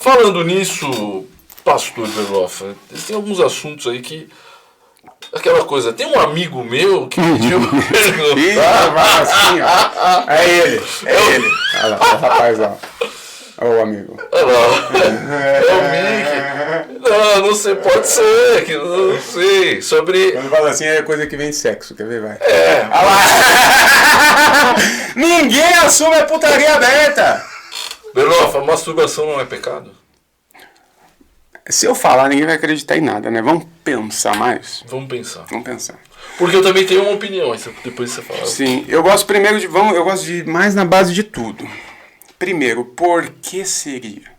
Falando nisso, pastor Berlofa, tem alguns assuntos aí que... Aquela coisa, tem um amigo meu que pediu perguntar. Assim, ó. É ele. Olha lá, o rapaz lá. Olha o amigo. Olha lá. É o Mickey. Não sei, pode ser, que não sei. Sobre. Quando fala assim é coisa que vem de sexo, quer ver? Vai. É. Olha lá. Ninguém assume a putaria aberta. Berlofa, masturbação não é pecado? Se eu falar, ninguém vai acreditar em nada, né? Vamos pensar mais? Vamos pensar. Vamos pensar. Porque eu também tenho uma opinião, aí depois você fala. Sim, eu gosto primeiro de... eu gosto de ir mais na base de tudo. Primeiro, por que seria?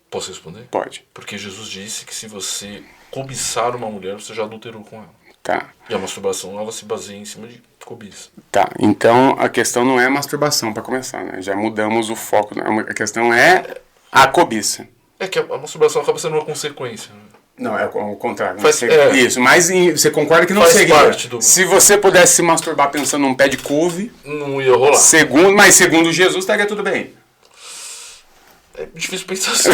Posso responder? Pode. Porque Jesus disse que se você cobiçar uma mulher, você já adulterou com ela. Tá. E a masturbação, ela se baseia em cima de cobiça. Tá, então a questão não é a masturbação, para começar, né? Já mudamos o foco. Né? A questão é a cobiça. É que a masturbação acaba sendo uma consequência. Né? Não, é o contrário. Faz, Isso, mas você concorda que não faz seria. Parte do... Se você pudesse se masturbar pensando num pé de couve... Não ia rolar. Mas segundo Jesus, estaria tudo bem. É difícil pensar assim.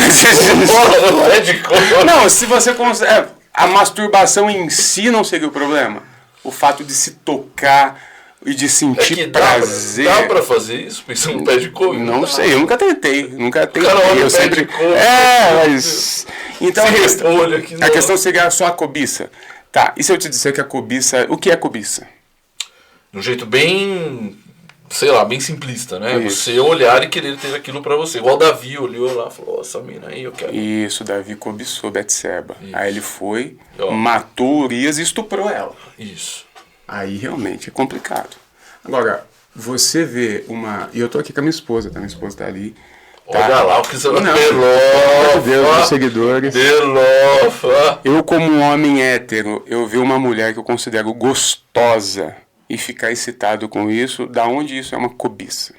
Pé de couve. Não, se você consegue... A masturbação em si não seria o problema. O fato de se tocar e de sentir prazer. Dá pra fazer isso pensando no pé de couve? Não sei, eu nunca tentei. Eu sempre... mas... Então, a questão seria só a cobiça. Tá, e se eu te disser que a cobiça... O que é cobiça? De um jeito bem... Sei lá, bem simplista, né? Isso. Você olhar e querer ter aquilo pra você. Igual Davi olhou lá e falou, essa mina aí eu quero. Isso, Davi cobiçou Betseba. Isso. Aí ele foi, matou Urias e estuprou ela. Isso. Aí realmente é complicado. Agora, você vê uma... E eu tô aqui com a minha esposa, tá? Minha esposa tá ali. Tá? Olha lá o que você vai... Meu Deus, meus seguidores. Berlofa. Eu, como um homem hétero, eu vi uma mulher que eu considero gostosa e ficar excitado com isso, da onde isso é uma cobiça?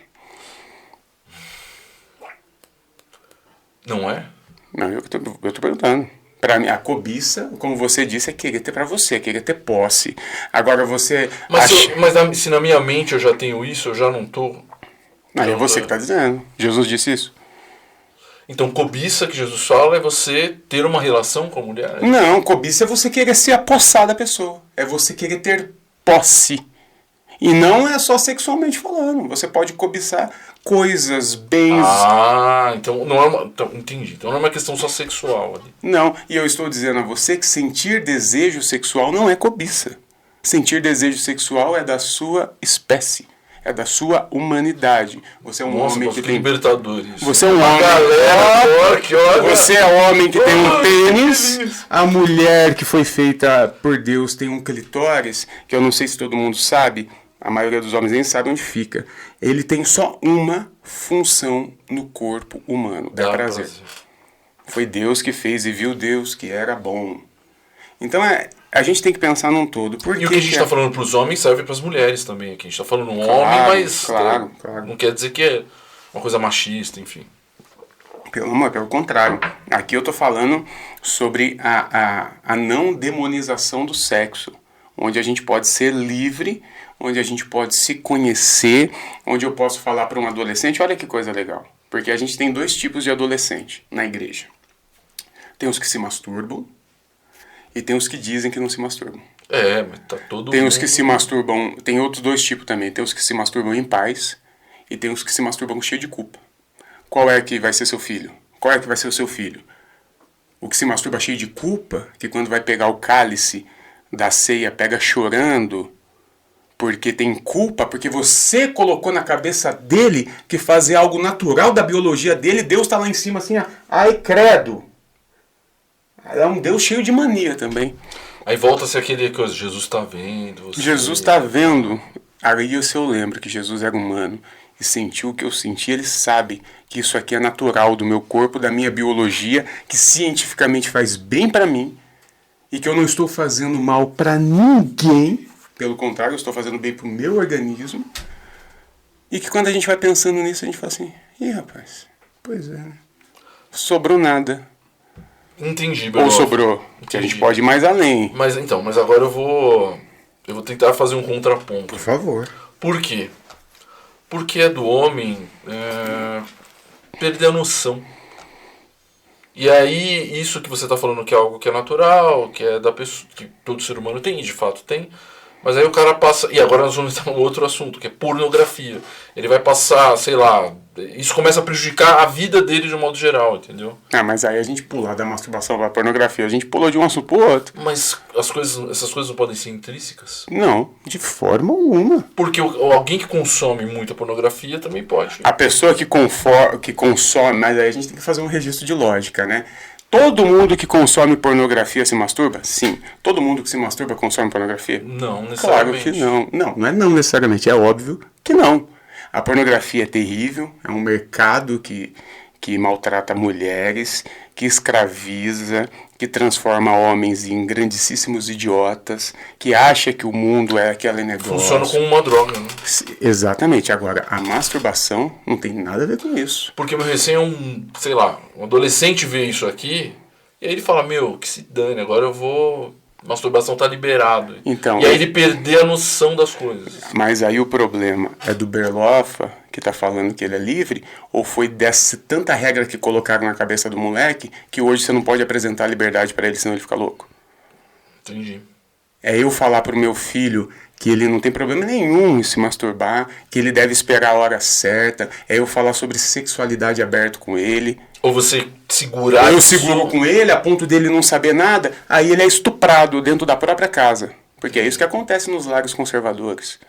Não é? Não, eu tô perguntando. Para mim, a cobiça, como você disse, é querer ter para você, é querer ter posse. Agora você... Mas se na minha mente eu já tenho isso, eu já não tô... Não, é você que está dizendo. Jesus disse isso. Então, cobiça que Jesus fala é você ter uma relação com a mulher? Não, cobiça é você querer se apossar da pessoa. É você querer ter posse. E não é só sexualmente falando. Você pode cobiçar coisas, bens... então não é uma... Então, entendi. Então não é uma questão só sexual ali. Não, e eu estou dizendo a você que sentir desejo sexual não é cobiça. Sentir desejo sexual é da sua espécie. É da sua humanidade. Você é um homem que tem... libertadores. Você é um homem... Galera, que olha... Você é homem que tem um pênis. A mulher que foi feita por Deus tem um clitóris, que eu não sei se todo mundo sabe, a maioria dos homens nem sabe onde fica. Ele tem só uma função no corpo humano, dar prazer. Foi Deus que fez e viu Deus que era bom. Então a gente tem que pensar num todo. E o que a gente está falando para os homens serve para as mulheres também. Aqui a gente está falando um homem, mas claro. Não quer dizer que é uma coisa machista, enfim. Pelo contrário. Aqui eu estou falando sobre a não demonização do sexo, onde a gente pode ser livre, onde a gente pode se conhecer, onde eu posso falar para um adolescente, olha que coisa legal. Porque a gente tem dois tipos de adolescente na igreja. Tem os que se masturbam, e tem os que dizem que não se masturbam. Mas tá todo Tem mundo... os que se masturbam... Tem outros dois tipos também. Tem os que se masturbam em paz e tem os que se masturbam cheio de culpa. Qual é que vai ser seu filho? Qual é que vai ser o seu filho? O que se masturba cheio de culpa, que quando vai pegar o cálice da ceia, pega chorando, porque tem culpa, porque você colocou na cabeça dele que fazer algo natural da biologia dele, Deus está lá em cima assim, ai credo. É um Deus cheio de mania também. Aí volta-se aquele coisa, Jesus está vendo. Jesus está vendo. Aí eu lembro que Jesus era humano e sentiu o que eu senti. Ele sabe que isso aqui é natural do meu corpo, da minha biologia, que cientificamente faz bem para mim e que eu não estou fazendo mal para ninguém. Pelo contrário, eu estou fazendo bem para o meu organismo. E que quando a gente vai pensando nisso, a gente fala assim, ih, rapaz, pois é, né? Sobrou nada. Entendi, Ou sobrou. Que a gente pode ir mais além. Mas agora eu vou tentar fazer um contraponto. Por favor. Por quê? Porque é do homem perder a noção. E aí, isso que você tá falando que é algo que é natural, que é da pessoa, que todo ser humano tem, e de fato tem. Mas aí o cara passa... E agora nós vamos entrar no outro assunto, que é pornografia. Ele vai passar, sei lá... Isso começa a prejudicar a vida dele de um modo geral, entendeu? Ah, mas aí a gente pula da masturbação pra pornografia. A gente pulou de um assunto pro outro. Mas essas coisas não podem ser intrínsecas? Não, de forma alguma. Porque alguém que consome muita pornografia também pode. A pessoa que consome... Mas aí a gente tem que fazer um registro de lógica, né? Todo mundo que consome pornografia se masturba? Sim. Todo mundo que se masturba consome pornografia? Não, Claro necessariamente. que não. Não é não necessariamente. É óbvio que não. A pornografia é terrível. É um mercado que maltrata mulheres, que escraviza, que transforma homens em grandíssimos idiotas, que acha que o mundo é aquele negócio. Funciona como uma droga, né? Exatamente. Agora, a masturbação não tem nada a ver com isso. Porque meu recém é um adolescente vê isso aqui, e aí ele fala, que se dane, agora eu vou... Masturbação tá liberado. Então, e aí ele perder a noção das coisas. Mas aí o problema é do Berloffa, que tá falando que ele é livre, ou foi dessa tanta regra que colocaram na cabeça do moleque, que hoje você não pode apresentar liberdade para ele, senão ele fica louco? Entendi. É eu falar pro meu filho que ele não tem problema nenhum em se masturbar, que ele deve esperar a hora certa, é eu falar sobre sexualidade aberto com ele. Ou você segurar eu seguro com ele a ponto dele não saber nada, aí ele é estuprado dentro da própria casa. Porque é isso que acontece nos lares conservadores.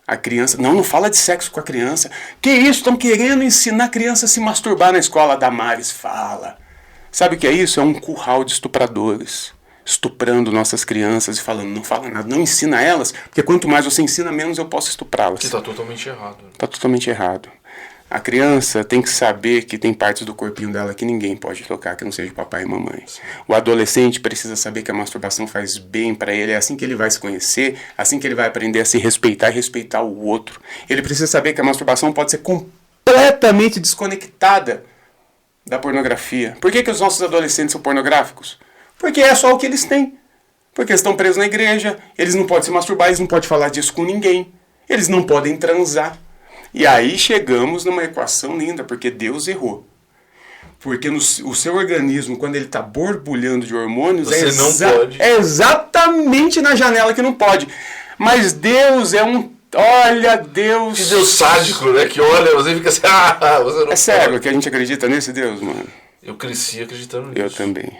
A criança... Não fala de sexo com a criança. Que isso? Estão querendo ensinar a criança a se masturbar na escola. A Damares fala. Sabe o que é isso? É um curral de estupradores. Estuprando nossas crianças e falando, não fala nada, não ensina elas, porque quanto mais você ensina, menos eu posso estuprá-las. Que está totalmente errado. Está totalmente errado. A criança tem que saber que tem partes do corpinho dela que ninguém pode tocar, que não seja papai e mamãe. Sim. O adolescente precisa saber que a masturbação faz bem para ele, é assim que ele vai se conhecer, assim que ele vai aprender a se respeitar e respeitar o outro. Ele precisa saber que a masturbação pode ser completamente desconectada da pornografia. Por que os nossos adolescentes são pornográficos? Porque é só o que eles têm. Porque eles estão presos na igreja, eles não podem se masturbar, eles não podem falar disso com ninguém, eles não podem transar. E aí chegamos numa equação linda, porque Deus errou. Porque o seu organismo, quando ele está borbulhando de hormônios, é exatamente na janela que não pode. Mas Deus é um... Olha, Deus... Que Deus sádico, né? Que olha, você fica assim... você não é sério que a gente acredita nesse Deus, mano? Eu cresci acreditando nisso. Eu também.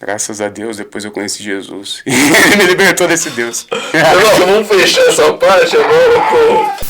Graças a Deus, depois eu conheci Jesus. E ele me libertou desse Deus. Vamos fechar essa parte agora com...